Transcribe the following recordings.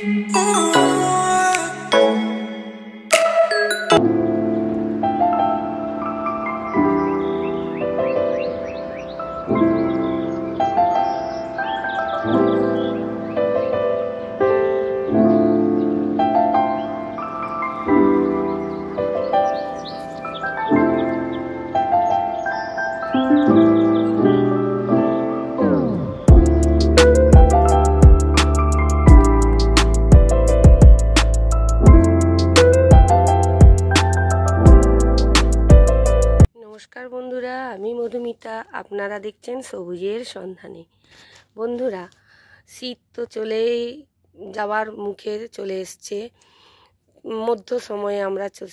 নমস্কার বন্ধুরা, আমি মধুমিতা। আপনারা দেখছেন সবুজের সন্ধানে। বন্ধুরা, শীত তো চলেই যাওয়ার মুখে চলে এসছে।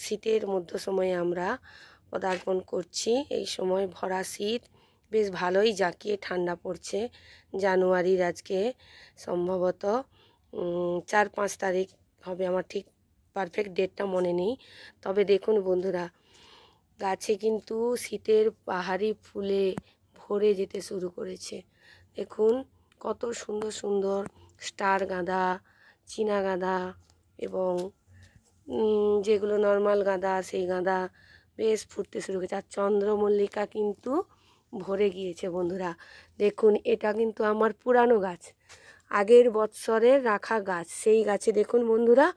শীতের মধ্য সময়ে আমরা পদার্পণ করছি। এই সময় ভরা শীত, বেশ ভালোই জাঁকিয়ে ঠান্ডা পড়ছে। জানুয়ারির আজকে সম্ভবত 4-5 তারিখ হবে, আমার ঠিক পারফেক্ট ডেটটা মনে নেই। তবে দেখুন বন্ধুরা, গাছে কিন্তু শীতের পাহাড়ি ফুলে ভরে যেতে শুরু করেছে। দেখুন কত সুন্দর সুন্দর স্টার গাঁদা, চীনা গাঁদা এবং যেগুলো নর্মাল গাঁদা, সেই গাঁদা বেশ ফুটতে শুরু করেছে। আর চন্দ্রমল্লিকা কিন্তু ভরে গিয়েছে বন্ধুরা। দেখুন, এটা কিন্তু আমার পুরানো গাছ, আগের বৎসরের রাখা গাছ। সেই গাছে দেখুন বন্ধুরা,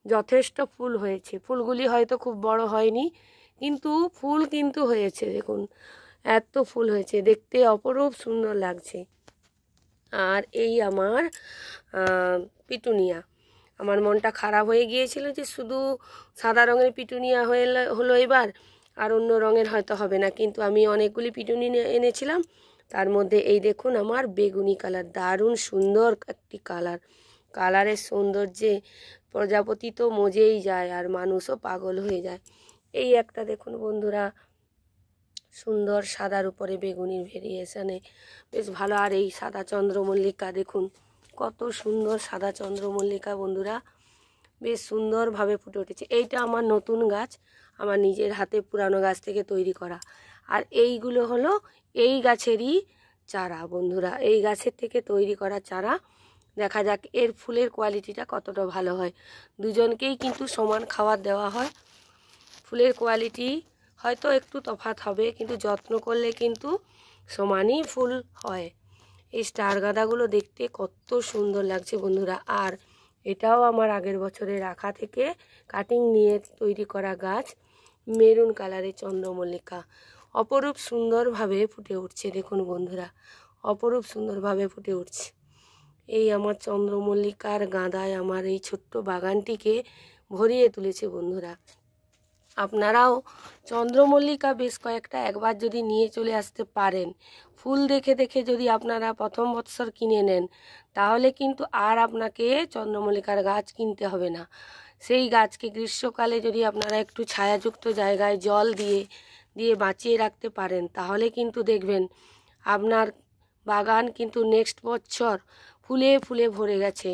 যথেষ্ট ফুল হয়েছে। ফুলগুলি হয়তো খুব বড় হয়নি, কিন্তু ফুল কিন্তু হয়েছে। দেখুন এত ফুল হয়েছে, দেখতে অপরূপ সুন্দর লাগছে। আর এই আমার পিটুনিয়া, আমার মনটা খারাপ হয়ে গিয়েছিল যে শুধু সাদা রঙের পিটুনিয়া হলো এবার, আর অন্য রঙের হয়তো হবে না। কিন্তু আমি অনেকগুলি পিটুনিয়া এনেছিলাম, তার মধ্যে এই দেখুন আমার বেগুনি কালার, দারুণ সুন্দর একটি কালারের সৌন্দর্যে প্রজাপতি তো মজেই যায় আর মানুষও পাগল হয়ে যায়। এই একটা দেখুন বন্ধুরা, সুন্দর সাদার উপরে বেগুনির ভেরিয়েশনে বেশ ভালো। আর এই সাদা চন্দ্রমল্লিকা দেখুন, কত সুন্দর সাদা চন্দ্রমল্লিকা বন্ধুরা, বেশ সুন্দরভাবে ফুটে উঠেছে। এইটা আমার নতুন গাছ, আমার নিজের হাতে পুরানো গাছ থেকে তৈরি করা। আর এইগুলো হলো এই গাছেরই চারা বন্ধুরা, এই গাছের থেকে তৈরি করা চারা। দেখা যাক এর ফুলের কোয়ালিটিটা কতটা ভালো হয়। দুজনকেই কিন্তু সমান খাবার দেওয়া হয়। ফুলের কোয়ালিটি হয়তো একটু তফাৎ হবে, কিন্তু যত্ন করলে কিন্তু সমানই ফুল হয়। এই স্টার গাঁদাগুলো দেখতে কত সুন্দর লাগছে বন্ধুরা। আর এটাও আমার আগের বছরে রাখা থেকে কাটিং নিয়ে তৈরি করা গাছ, মেরুন কালারের চন্দ্রমল্লিকা, অপরূপ সুন্দরভাবে ফুটে উঠছে। দেখুন বন্ধুরা, অপরূপ সুন্দরভাবে ফুটে উঠছে। এই আমার চন্দ্রমল্লিকার গাঁদায় আমার এই ছোট্ট বাগানটিকে ভরিয়ে তুলেছে বন্ধুরা। আপনারাও চন্দ্রমল্লিকা বেশ কয়েকটা একবার যদি নিয়ে চলে আসতে পারেন, ফুল দেখে দেখে যদি আপনারা প্রথম বৎসর কিনে নেন, তাহলে কিন্তু আর আপনাকে চন্দ্রমল্লিকার গাছ কিনতে হবে না। সেই গাছকে গ্রীষ্মকালে যদি আপনারা একটু ছায়াযুক্ত জায়গায় জল দিয়ে বাঁচিয়ে রাখতে পারেন, তাহলে কিন্তু দেখবেন আপনার বাগান কিন্তু নেক্সট বছর ফুলে ফুলে ভরে গেছে।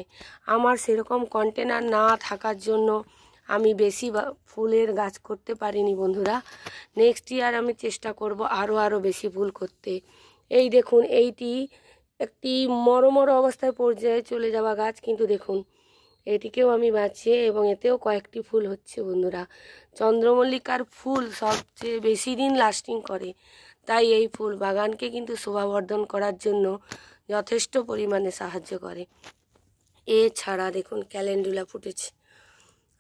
আমার সেরকম কন্টেনার না থাকার জন্য আমি বেশি ফুলের গাছ করতে পারিনি বন্ধুরা। নেক্সট ইয়ার আমি চেষ্টা করব আরও বেশি ফুল করতে। এই দেখুন, এইটি একটি মরমর অবস্থায় পর্যায়ে চলে যাওয়া গাছ, কিন্তু দেখুন এটিকেও আমি বাঁচিয়ে এবং এতেও কয়েকটি ফুল হচ্ছে বন্ধুরা। চন্দ্রমল্লিকার ফুল সবচেয়ে বেশি দিন লাস্টিং করে, তাই এই ফুল বাগানকে কিন্তু শোভাবর্ধন করার জন্য যথেষ্ট পরিমাণে সাহায্য করে। এছাড়া দেখুন ক্যালেন্ডুলা ফুটেছে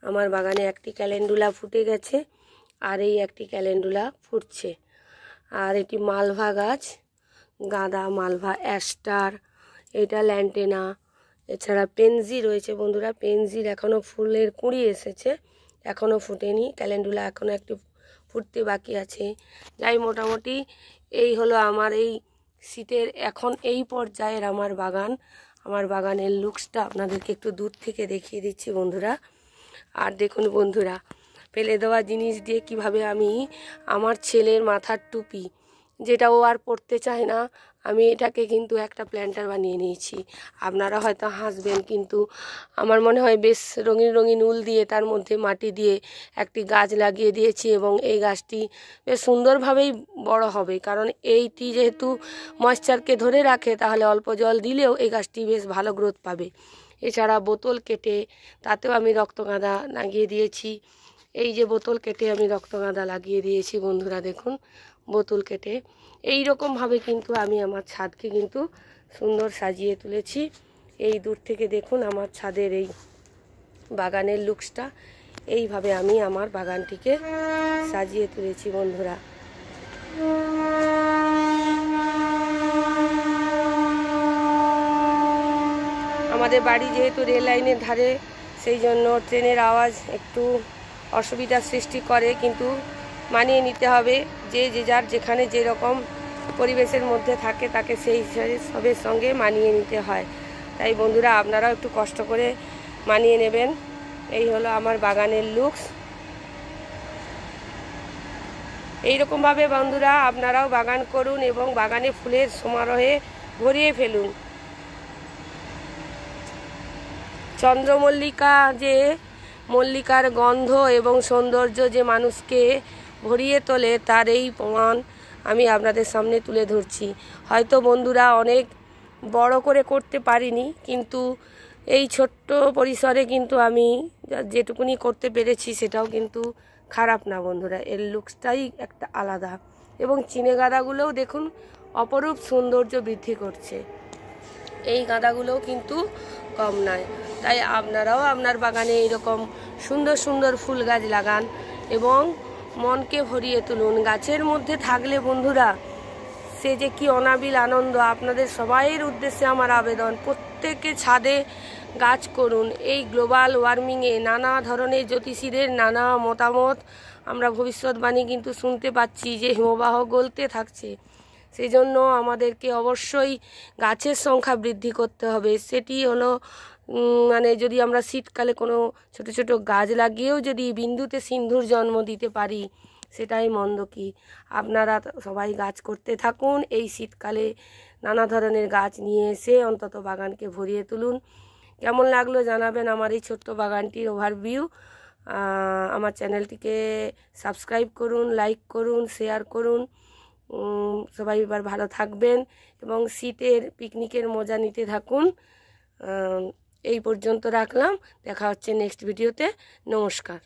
আমার বাগানে, একটি ক্যালেন্ডুলা ফুটে গেছে আর এই একটি ক্যালেন্ডুলা ফুটছে। আর এটি মালভা গাছ, গাঁদা, মালভা, অ্যাস্টার, এটা ল্যান্টেনা। এছাড়া পেনজি রয়েছে বন্ধুরা, পেনজির এখনও ফুলের কুঁড়ি এসেছে, এখনও ফুটেনি। ক্যালেন্ডুলা এখনও একটু ফুটতে বাকি আছে। যাই মোটামুটি এই হলো আমার এই শীতের এখন এই পর্যায়ের আমার বাগান। আমার বাগানের লুকসটা আপনাদেরকে একটু দূর থেকে দেখিয়ে দিচ্ছি বন্ধুরা। আর দেখুন বন্ধুরা, ফেলে দেওয়া জিনিস দিয়ে কিভাবে আমি আমার ছেলের মাথার টুপি, যেটা ও আর পড়তে চায় না, আমি এটাকে কিন্তু একটা প্ল্যান্টার বানিয়ে নিয়েছি। আপনারা হয়তো হাসবেন, কিন্তু আমার মনে হয় বেশ রঙিন রঙিন উল দিয়ে তার মধ্যে মাটি দিয়ে একটি গাছ লাগিয়ে দিয়েছি, এবং এই গাছটি বেশ সুন্দরভাবেই বড় হবে, কারণ এইটি যেহেতু ময়েশ্চারকে ধরে রাখে, তাহলে অল্প জল দিলেও এই গাছটি বেশ ভালো গ্রোথ পাবে। এছাড়া বোতল কেটে তাতেও আমি রক্তগাঁদা লাগিয়ে দিয়েছি। এই যে বোতল কেটে আমি রক্তগাঁদা লাগিয়ে দিয়েছি বন্ধুরা, দেখুন বোতল কেটে। এই রকমভাবে কিন্তু আমি আমার ছাদকে কিন্তু সুন্দর সাজিয়ে তুলেছি। এই দূর থেকে দেখুন আমার ছাদের এই বাগানের লুকসটা। এইভাবে আমি আমার বাগানটিকে সাজিয়ে তুলেছি বন্ধুরা। আমাদের বাড়ি যেহেতু রেল লাইনের ধারে, সেই জন্য ট্রেনের আওয়াজ একটু অসুবিধার সৃষ্টি করে, কিন্তু মানিয়ে নিতে হবে। যে যার যেখানে যেরকম পরিবেশের মধ্যে থাকে তাকে সেই সবের সঙ্গে মানিয়ে নিতে হয়। তাই বন্ধুরা আপনারাও একটু কষ্ট করে মানিয়ে নেবেন। এই হলো আমার বাগানের লুকস। এইরকমভাবে বন্ধুরা আপনারাও বাগান করুন এবং বাগানে ফুলের সমারোহে ভরিয়ে ফেলুন। চন্দ্রমল্লিকা যে মল্লিকার গন্ধ এবং সৌন্দর্য যে মানুষকে ভরিয়ে তোলে, তার এই প্রমাণ আমি আপনাদের সামনে তুলে ধরছি। হয়তো বন্ধুরা অনেক বড় করে করতে পারিনি, কিন্তু এই ছোট্ট পরিসরে কিন্তু আমি যেটুকুনি করতে পেরেছি সেটাও কিন্তু খারাপ না বন্ধুরা। এর লুকসটাই একটা আলাদা, এবং চিনে গাঁদাগুলোও দেখুন অপরূপ সৌন্দর্য বৃদ্ধি করছে। এই গাঁদাগুলোও কিন্তু কম নয়। তাই আপনারাও আপনার বাগানে এইরকম সুন্দর সুন্দর ফুল গাছ লাগান এবং মনকে ভরিয়ে তুলুন। গাছের মধ্যে থাকলে বন্ধুরা সে যে কি অনাবিল আনন্দ। আপনাদের সবাইয়ের উদ্দেশ্যে আমার আবেদন, প্রত্যেকে ছাদে গাছ করুন। এই গ্লোবাল ওয়ার্মিংয়ে নানা ধরনের জ্যোতিষীদের নানা মতামত আমরা ভবিষ্যৎবাণী কিন্তু শুনতে পাচ্ছি যে হিমবাহ গলতে থাকছে। সেই জন্য আমাদেরকে অবশ্যই গাছের সংখ্যা বৃদ্ধি করতে হবে। সেটি হলো মানে যদি আমরা শীতকালে কোনো ছোট ছোট গাছ লাগিয়েও যদি বিন্দুতে সিন্ধুর জন্ম দিতে পারি, সেটাই মন্দ কি। আপনারা সবাই গাছ করতে থাকুন। এই শীতকালে নানা ধরনের গাছ নিয়ে এসে অন্তত বাগানকে ভরিয়ে তুলুন। কেমন লাগলো জানাবেন আমার এই ছোট্ট বাগানটির ওভারভিউ। আমার চ্যানেলটিকে সাবস্ক্রাইব করুন, লাইক করুন, শেয়ার করুন। সবাই এবার ভালো থাকবেন এবং শীতের পিকনিকের মজা নিতে থাকুন। এই পর্যন্ত রাখলাম, দেখা হচ্ছে নেক্সট ভিডিওতে। নমস্কার।